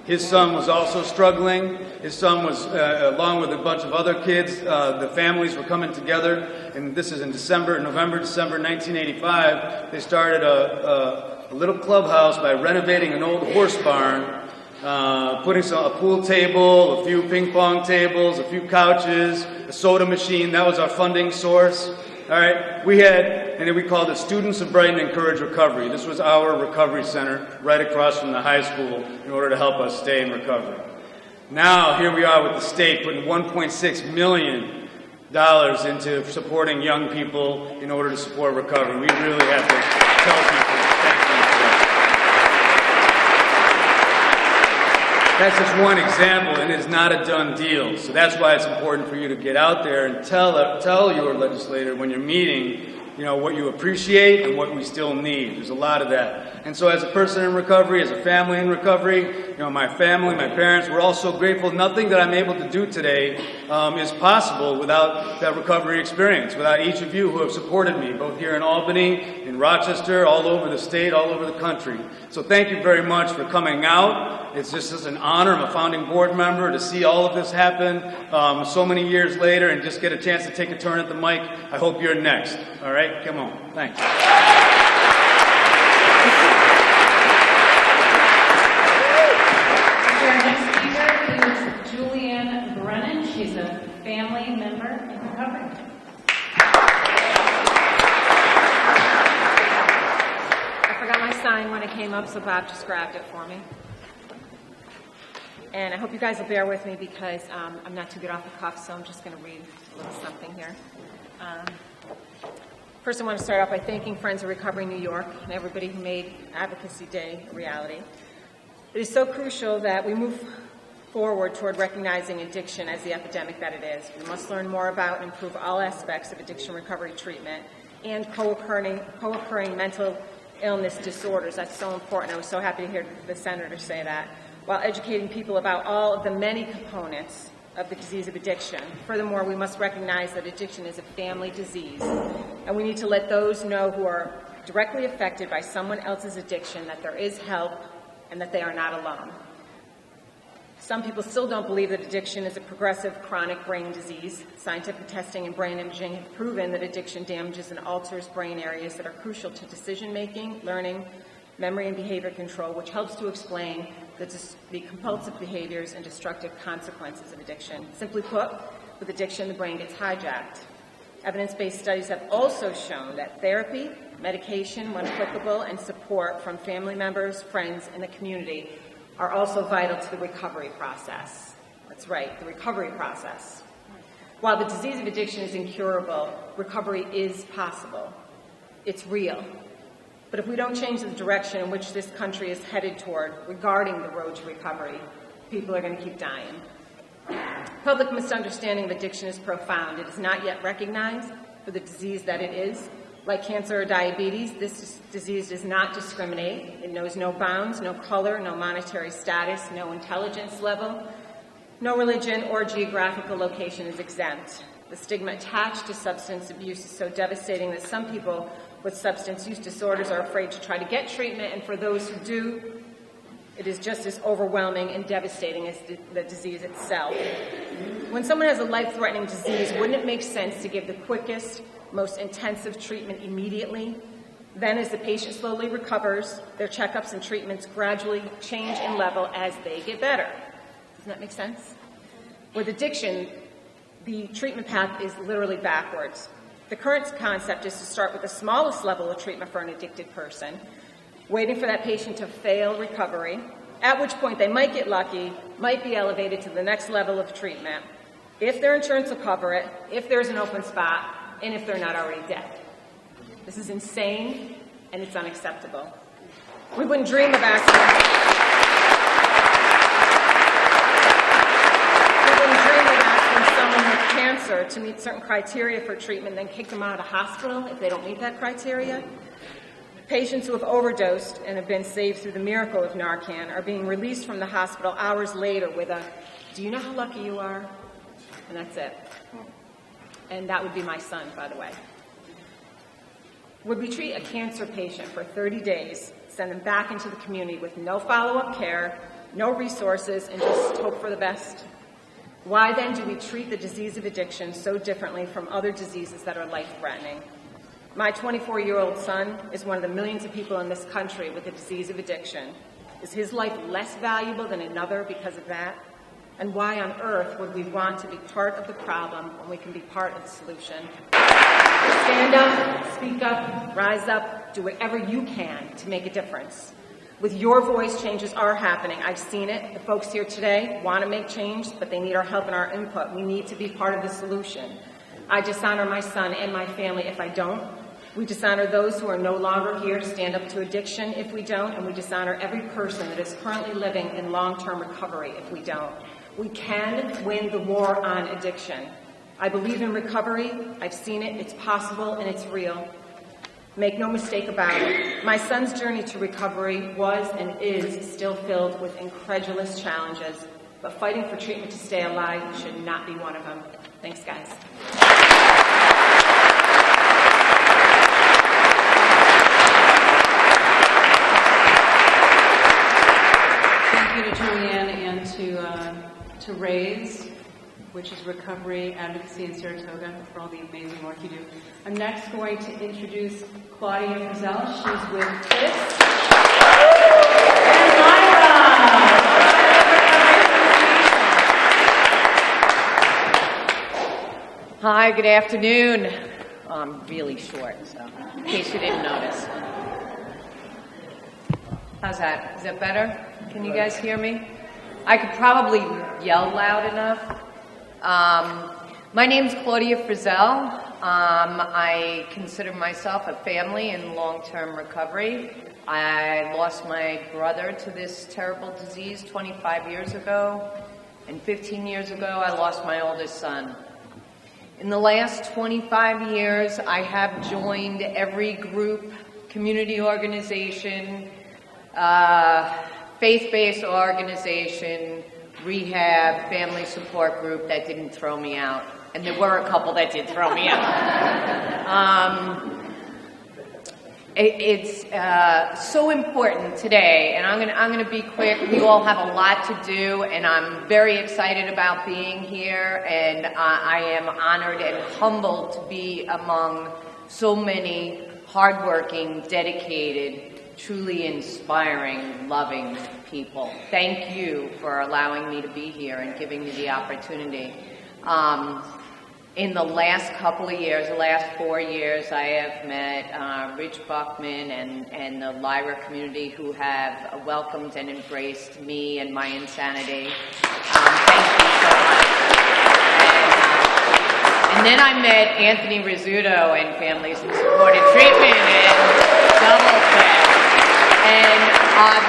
His son was also struggling. His son was, along with a bunch of other kids, the families were coming together. And this is in November, December 1985. They started a little clubhouse by renovating an old horse barn, putting a pool table, a few ping pong tables, a few couches, a soda machine. That was our funding source. All right, and then we called it Students of Brighton Encourage Recovery. This was our recovery center right across from the high school in order to help us stay in recovery. Now, here we are with the state putting $1.6 million into supporting young people in order to support recovery. We really have to tell people thank you for that. That's just one example, and it's not a done deal. So that's why it's important for you to get out there and tell your legislator when you're meeting, what you appreciate and what we still need. There's a lot of that. And so as a person in recovery, as a family in recovery, my family, my parents, we're all so grateful. Nothing that I'm able to do today is possible without that recovery experience, without each of you who have supported me, both here in Albany, in Rochester, all over the state, all over the country. So thank you very much for coming out. It's just an honor. I'm a founding board member to see all of this happen so many years later and just get a chance to take a turn at the mic. I hope you're next. All right? Come on. Thanks. Our next speaker is Julian Runnin. She's a family member in recovery. I forgot my sign when it came up, so Bob just grabbed it for me. And I hope you guys will bear with me because I'm not too good off the cuff, so I'm just going to read a little something here. First, I want to start off by thanking Friends of Recovery New York and everybody who made Advocacy Day a reality. It is so crucial that we move forward toward recognizing addiction as the epidemic that it is. We must learn more about and improve all aspects of addiction recovery treatment and co-occurring mental illness disorders. That's so important. I was so happy to hear the senator say that, while educating people about all of the many components of the disease of addiction. Furthermore, we must recognize that addiction is a family disease, and we need to let those know who are directly affected by someone else's addiction that there is help and that they are not alone. Some people still don't believe that addiction is a progressive chronic brain disease. Scientific testing and brain imaging have proven that addiction damages and alters brain areas that are crucial to decision-making, learning, memory, and behavior control, which helps to explain the compulsive behaviors and destructive consequences of addiction. Simply put, with addiction, the brain gets hijacked. Evidence-based studies have also shown that therapy, medication, when applicable, and support from family members, friends, and the community are also vital to the recovery process. That's right, the recovery process. While the disease of addiction is incurable, recovery is possible. It's real. But if we don't change the direction in which this country is headed toward regarding the road to recovery, people are going to keep dying. Public misunderstanding of addiction is profound. It is not yet recognized for the disease that it is. Like cancer or diabetes, this disease does not discriminate. It knows no bounds, no color, no monetary status, no intelligence level. No religion or geographical location is exempt. The stigma attached to substance abuse is so devastating that some people with substance use disorders are afraid to try to get treatment, and for those who do, it is just as overwhelming and devastating as the disease itself. When someone has a life-threatening disease, wouldn't it make sense to give the quickest, most intensive treatment immediately? Then, as the patient slowly recovers, their checkups and treatments gradually change in level as they get better. Doesn't that make sense? With addiction, the treatment path is literally backwards. The current concept is to start with the smallest level of treatment for an addicted person, waiting for that patient to fail recovery, at which point they might get lucky, might be elevated to the next level of treatment, if their insurance will cover it, if there's an open spot, and if they're not already dead. This is insane, and it's unacceptable. We wouldn't dream of asking someone with cancer to meet certain criteria for treatment, then kick them out of the hospital if they don't meet that criteria. Patients who have overdosed and have been saved through the miracle of Narcan are being released from the hospital hours later with a, "Do you know how lucky you are?" And that's it. And that would be my son, by the way. Would we treat a cancer patient for 30 days, send them back into the community with no follow-up care, no resources, and just hope for the best? Why then do we treat the disease of addiction so differently from other diseases that are life-threatening? My 24-year-old son is one of the millions of people in this country with the disease of addiction. Is his life less valuable than another because of that? And why on earth would we want to be part of the problem when we can be part of the solution? Stand up, speak up, rise up, do whatever you can to make a difference. With your voice, changes are happening. I've seen it. The folks here today want to make change, but they need our help and our input. We need to be part of the solution. I dishonor my son and my family if I don't. We dishonor those who are no longer here to stand up to addiction if we don't, and we dishonor every person that is currently living in long-term recovery if we don't. We can win the war on addiction. I believe in recovery. I've seen it. It's possible, and it's real. Make no mistake about it. My son's journey to recovery was and is still filled with incredulous challenges, but fighting for treatment to stay alive should not be one of them. Thanks, guys. Thank you to Julian and to RAISE, which is Recovery, Advocacy in Saratoga, for all the amazing work you do. I'm next going to introduce Claudia Frizzell. She's with Chris and Myra. Hi, good afternoon. I'm really short, so in case you didn't notice. How's that? Is that better? Can you guys hear me? I could probably yell loud enough. My name's Claudia Frizzell. I consider myself a family in long-term recovery. I lost my brother to this terrible disease 25 years ago, and 15 years ago I lost my oldest son. In the last 25 years, I have joined every group, community organization, faith-based organization, rehab, family support group that didn't throw me out. And there were a couple that did throw me out. It's so important today, and I'm going to be quick. We all have a lot to do, and I'm very excited about being here, and I am honored and humbled to be among so many hardworking, dedicated, truly inspiring, loving people. Thank you for allowing me to be here and giving me the opportunity. In the last couple of years, the last 4 years, I have met Rich Buckman and the Lyra community who have welcomed and embraced me and my insanity. Thank you so much. And then I met Anthony Rizzuto and Families in Supported Treatment, and double kick. And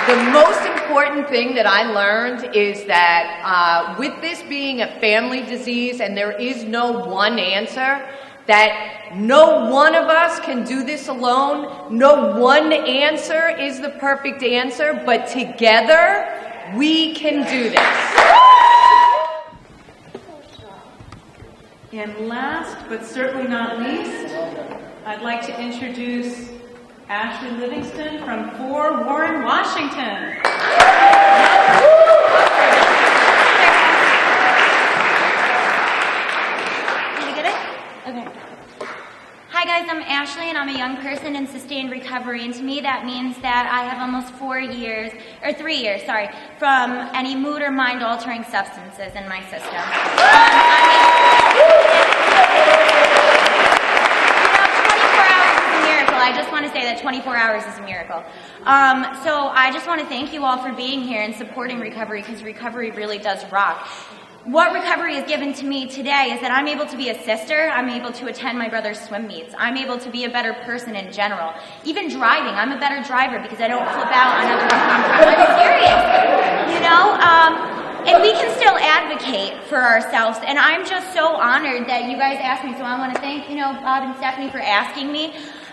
the most important thing that I learned is that with this being a family disease and there is no one answer, that no one of us can do this alone. No one answer is the perfect answer, but together we can do this. And last, but certainly not least, I'd like to introduce Ashley Livingston from 4 Warren, Washington. Did you get it? Okay. Hi guys, I'm Ashley and I'm a young person in sustained recovery, and to me that means that I have almost 3 years, from any mood or mind altering substances in my system. I just want to say that 24 hours is a miracle. So I just want to thank you all for being here and supporting recovery, because recovery really does rock. What recovery has given to me today is that I'm able to be a sister, I'm able to attend my brother's swim meets, I'm able to be a better person in general. Even driving, I'm a better driver because I don't flip out on other people. I'm serious, you know? And we can still advocate for ourselves, and I'm just so honored that you guys asked me, so I want to thank, Bob and Stephanie for asking me.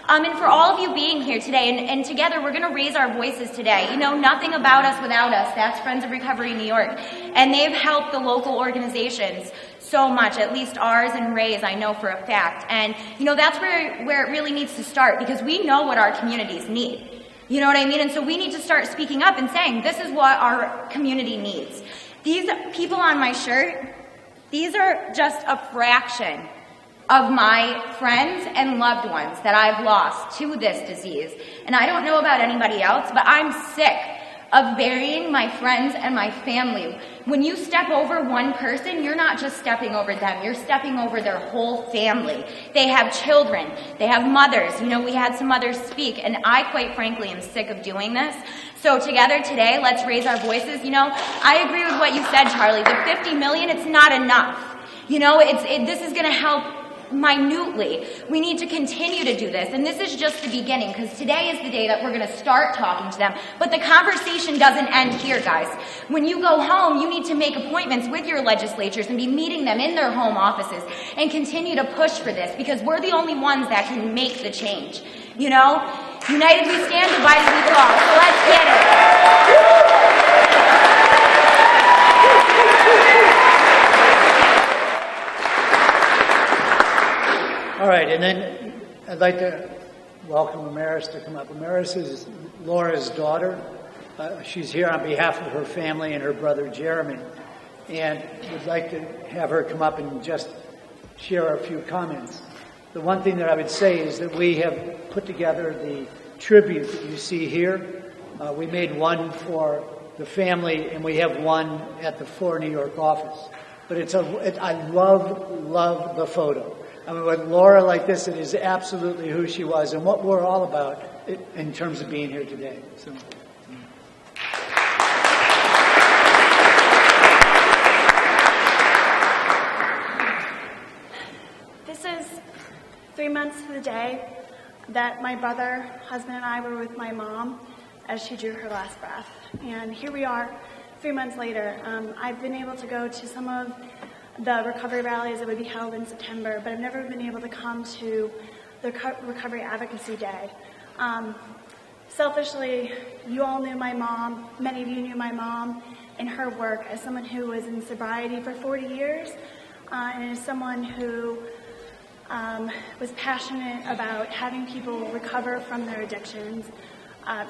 And for all of you being here today, and together we're going to raise our voices today. Nothing about us without us. That's Friends of Recovery New York. And they've helped the local organizations so much, at least ours and Ray's, I know for a fact. And, that's where it really needs to start, because we know what our communities need. You know what I mean? And so we need to start speaking up and saying, this is what our community needs. These people on my shirt, these are just a fraction of my friends and loved ones that I've lost to this disease. And I don't know about anybody else, but I'm sick of burying my friends and my family. When you step over one person, you're not just stepping over them, you're stepping over their whole family. They have children, they have mothers. We had some mothers speak, and I quite frankly am sick of doing this. So together today, let's raise our voices. I agree with what you said, Charlie. The 50 million, it's not enough. This is gonna help minutely. We need to continue to do this, and this is just the beginning, because today is the day that we're going to start talking to them. But the conversation doesn't end here, guys. When you go home, you need to make appointments with your legislatures and be meeting them in their home offices and continue to push for this, because we're the only ones that can make the change. United we stand, divided we fall. So let's get it. All right, and then I'd like to welcome Amaris to come up. Amaris is Laura's daughter. She's here on behalf of her family and her brother Jeremy, and would like to have her come up and just share a few comments. The one thing that I would say is that we have put together the tribute that you see here. We made one for the family, and we have one at the 4 New York office. But I love the photo. I mean, with Laura like this, it is absolutely who she was and what we're all about in terms of being here today. So. This is 3 months to the day that my brother, husband, and I were with my mom as she drew her last breath. And here we are 3 months later. I've been able to go to some of the recovery rallies that would be held in September, but I've never been able to come to the Recovery Advocacy Day. Selfishly, you all knew my mom, many of you knew my mom and her work as someone who was in sobriety for 40 years, and as someone who was passionate about having people recover from their addictions.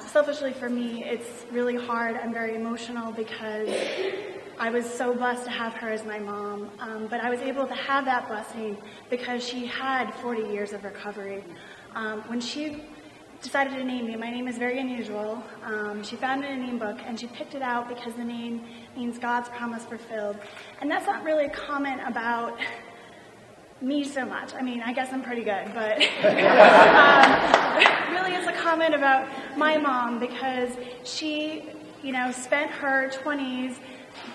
Selfishly for me, it's really hard. I'm very emotional because I was so blessed to have her as my mom, but I was able to have that blessing because she had 40 years of recovery. When she decided to name me, my name is very unusual. She found it in a name book, and she picked it out because the name means God's promise fulfilled. And that's not really a comment about me so much. I mean, I guess I'm pretty good, but really it's a comment about my mom, because she, spent her 20s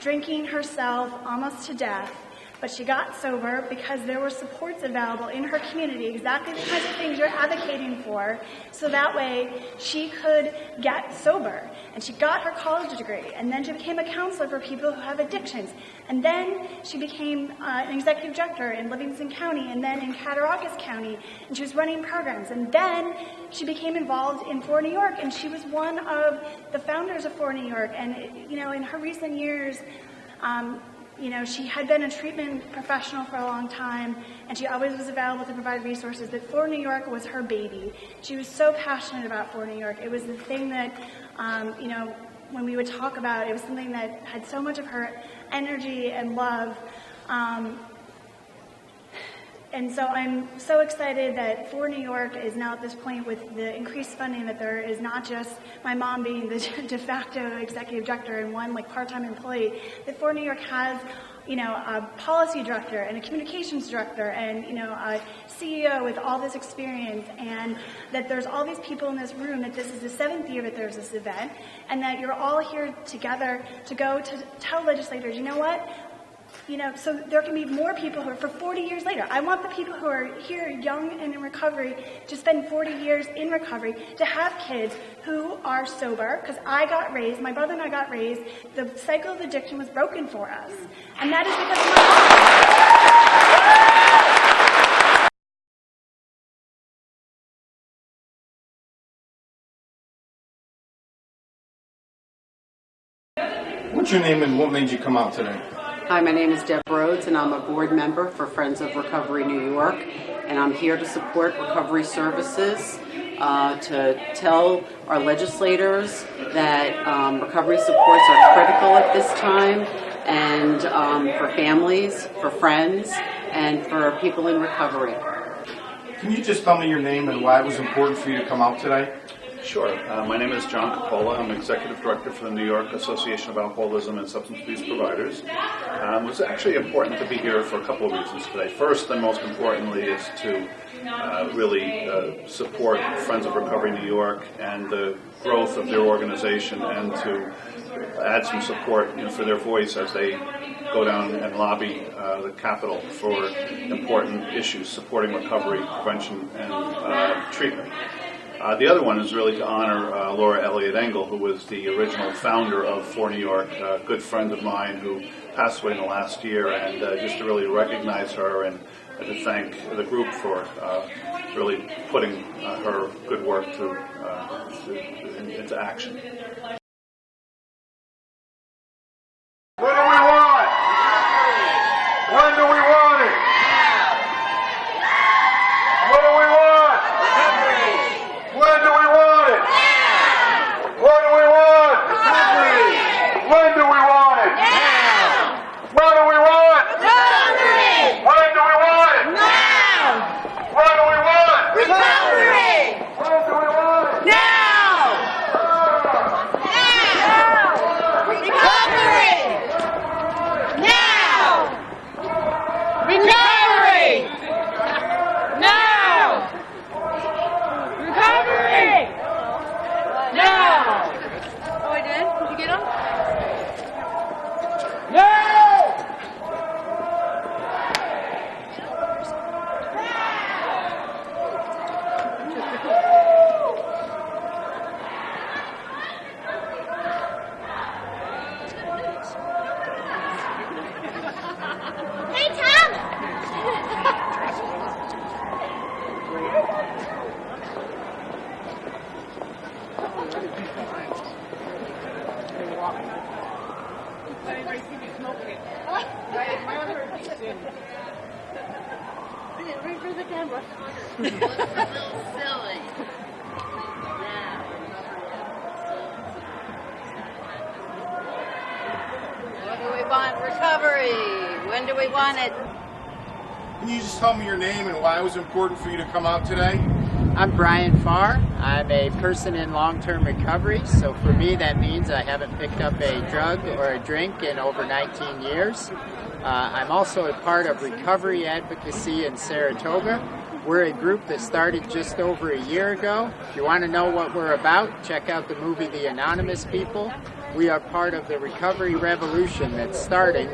drinking herself almost to death, But she got sober because there were supports available in her community, exactly the kinds of things you're advocating for, so that way she could get sober. And she got her college degree, and then she became a counselor for people who have addictions. And then she became an executive director in Livingston County, and then in Cattaraugus County, and she was running programs. And then she became involved in For New York, and she was one of the founders of For New York. And, in her recent years, she had been a treatment professional for a long time, and she always was available to provide resources. But For New York was her baby. She was so passionate about For New York. It was the thing that, when we would talk about it, was something that had so much of her energy and love. And so I'm so excited that For New York is now at this point with the increased funding that there is not just my mom being the de facto executive director and one part-time employee, that For New York has, a policy director and a communications director and, a CEO with all this experience, and that there's all these people in this room, that this is the 7th year that there's this event, and that you're all here together to go to tell legislators, you know what? So there can be more people who are, for 40 years later. I want the people who are here young and in recovery to spend 40 years in recovery, to have kids who are sober, because I got raised, my brother and I got raised, the cycle of addiction was broken for us. And that is because of my What's your name and what made you come out today? Hi, my name is Deb Roads, and I'm a board member for Friends of Recovery New York, and I'm here to support recovery services, to tell our legislators that recovery supports are critical at this time, and for families, for friends, and for people in recovery. Can you just tell me your name and why it was important for you to come out today? Sure. My name is John Coppola. I'm Executive Director for the New York Association of Alcoholism and Substance Abuse Providers. It was actually important to be here for a couple of reasons today. First, and most importantly, is to really support Friends of Recovery New York and the growth of their organization, and to add some support for their voice as they go down and lobby the Capitol for important issues supporting recovery, prevention, and treatment. The other one is really to honor Laura Elliott Engel, who was the original founder of For New York, a good friend of mine who passed away in the last year, and just to really recognize her and to thank the group for really putting her good work into action. What do we want? When do we want it? What do we want? When do we want it? What do we want? When do we want it? What do we want? When do we want it? What do we want? Recovery! When do we want it? Now! Recovery! Now! Recovery! Now! Recovery! Now! Oh, I did? Did you get them? Now! Hey, Tom! Right for the camera. Looks a little silly. What do we want? Recovery. When do we want it? Can you just tell me your name and why it was important for you to come out today? I'm Brian Farr. I'm a person in long-term recovery, so for me that means I haven't picked up a drug or a drink in over 19 years. I'm also a part of Recovery Advocacy in Saratoga. We're a group that started just over a year ago. If you want to know what we're about, check out the movie The Anonymous People. We are part of the recovery revolution that's starting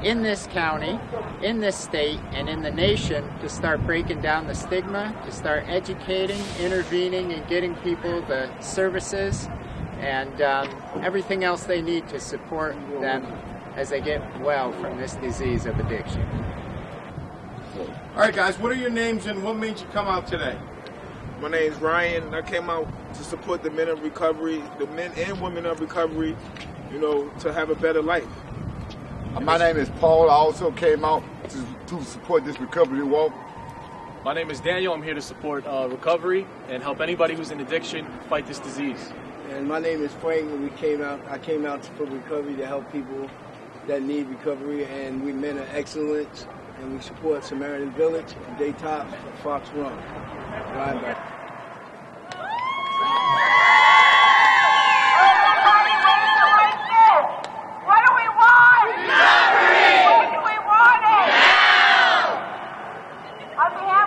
in this county, in this state, and in the nation to start breaking down the stigma, to start educating, intervening, and getting people the services and everything else they need to support them as they get well from this disease of addiction. All right, guys, what are your names and what made you come out today? My name is Ryan, and I came out to support the men of recovery, the men and women of recovery, you know, to have a better life. My name is Paul. I also came out to support this recovery walk. My name is Daniel. I'm here to support recovery and help anybody who's in addiction fight this disease. And my name is Frank, and I came out for recovery to help people that need recovery, and we men of excellence, and we support Samaritan Village and Daytops and Fox Run. Ride back. What do we want? Recovery! When do we want it? Now! On behalf